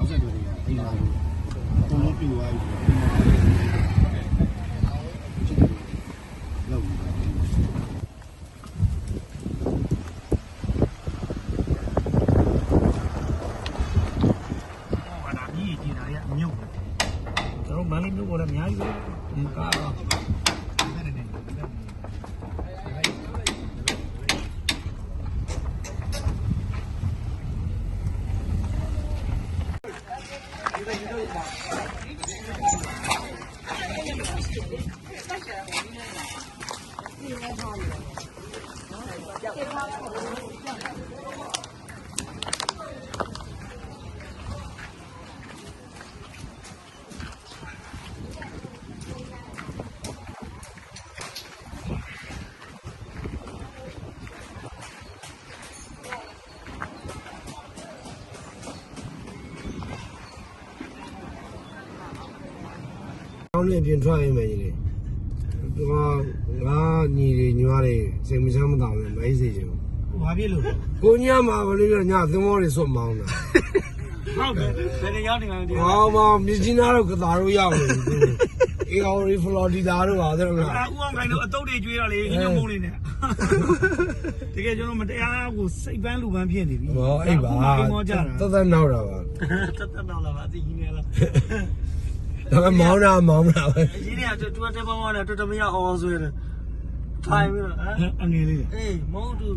နောက်ဆက်တွဲတွေကအိမ်လာလို့အကုန်လုံးပြိုသွားပြီလောက်ပြီးတော့မလေးမျိုးပေါ်လည်းအများကြီးပဲကားတော့ကောင်းတဲ့အပြင်ထွက်ရမယ်ကြီးလေဒီမှာငါညီတွေညီမတွေစိတ်မချမ်းမသာဘူးမအေးစေချင်ဘူး ဘာဖြစ်လို့ကိုညမှာဘယ်လိုလဲညသင်္ဘောတွေစွတ်မောင်းတာ ဟုတ်တယ်ဘယ်နေရောက်နေမှမသိဘူး ဟောမမြစ်ကြီးနားတို့ကသာတို့ရောက်နေပြီအေအော်ရီဖလော်ဒီဒါတို့ပါတဲ့မလားဦးအောင်ခိုင်တို့အတုတ်တွေကျွေးတော့လေအင်းမုန်းလေးနဲ့တကယ်ကျွန်တော်မတရားကိုစိတ်ပန်းလူပန်းဖြစ်နေပြီဟောအဲ့ပါတသက်နောက်တာပါ တက်နောက်လာပါသိကြီးနေလားဒါပေမဲ့မောင်းတာပဲကြီးနေကတူတက်ပေါင်းတော့တော်တော်မရအောင်ဆိုရတယ်ထိုင်ပြီးတော့အငယ်လေးအေးမဟုတ်သူ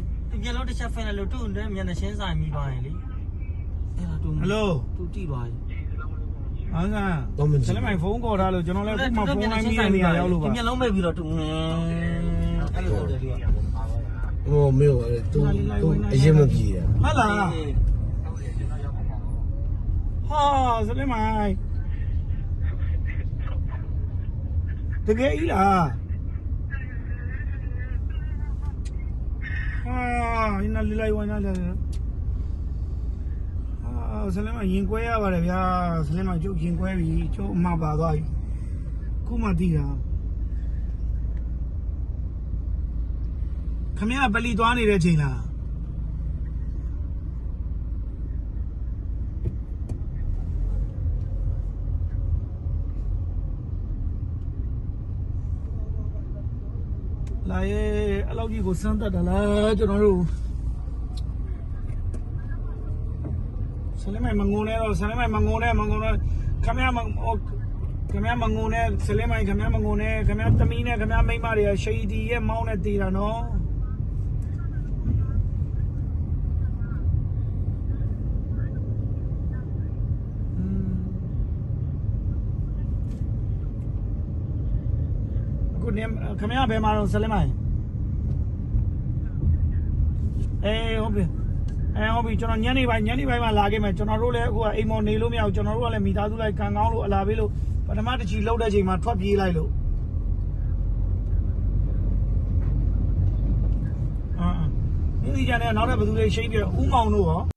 ပြန်လို့တစ်ချက်ဖက်လိုက်လို့သူ့နဲ့မျက်နှာရှင်းဆိုင်မိသွားရင်လေအဲ့ဒါသူဟယ်လိုသူတိသွားရင်ဟာကဆလမိုင်ဖုန်းခေါ်ထားလို့ကျွန်တော်လည်းခုမှဖုန်းလိုက်မိတဲ့နေရာရောက်လို့ပါမျက်လုံးမိတ်ပြီးတော့သူအဲ့လိုဟုတ်တယ်သူကဟိုမျိုးသူအရင်မပြေတာဟုတ်လားဟာဆလမိုင်တကယ်ကြီးလားဟာအင်းလေးလိုက်ဝိုင်းလာတယ်ဆလမရင်ကွဲရပါတယ်ဗျာဆလမကျုပ်ရင်ကွဲပြီကျုပ်အမှားပါသွားပြီခုမှသိတာခမရပလီသွားနေတဲ့အချိန်လားလာရဲ့အလောက်ကြီးကိုစမ်းတတ်တာလားကျွန်တော်တို့ဆလမိုင်မငုံနဲ့တော့ဆလမိုင်မငုံနဲ့ခမရမငုံနဲ့ဆလမိုင်ခမရမငုံနဲ့ခမရသမီးနဲ့ခမရမိန်းမတွေကရှိဒီရဲ့မောင်းနဲ့တည်တာနော်အခုနေခမရဘယ်မှာတော့ဆလမိုင်ဟုတ်ပြီဟုတ်ပြီကျွန်တော်ညနေပိုင်းမှာလာခဲ့မယ်ကျွန်တော်တို့လည်းအခုကအိမ်မော်နေလို့မရဘူးကျွန်တော်တို့ကလည်းမိသားစုလိုက်ကံကောင်းလို့အလာပေးလို့ပထမတစ်ချီလောက်တဲ့ချိန်မှာထွက်ပြေးလိုက်လို့ဒီကြတဲ့နောက်ထပ်ဘယ်သူတွေရှိပြဥမောင်တို့ရော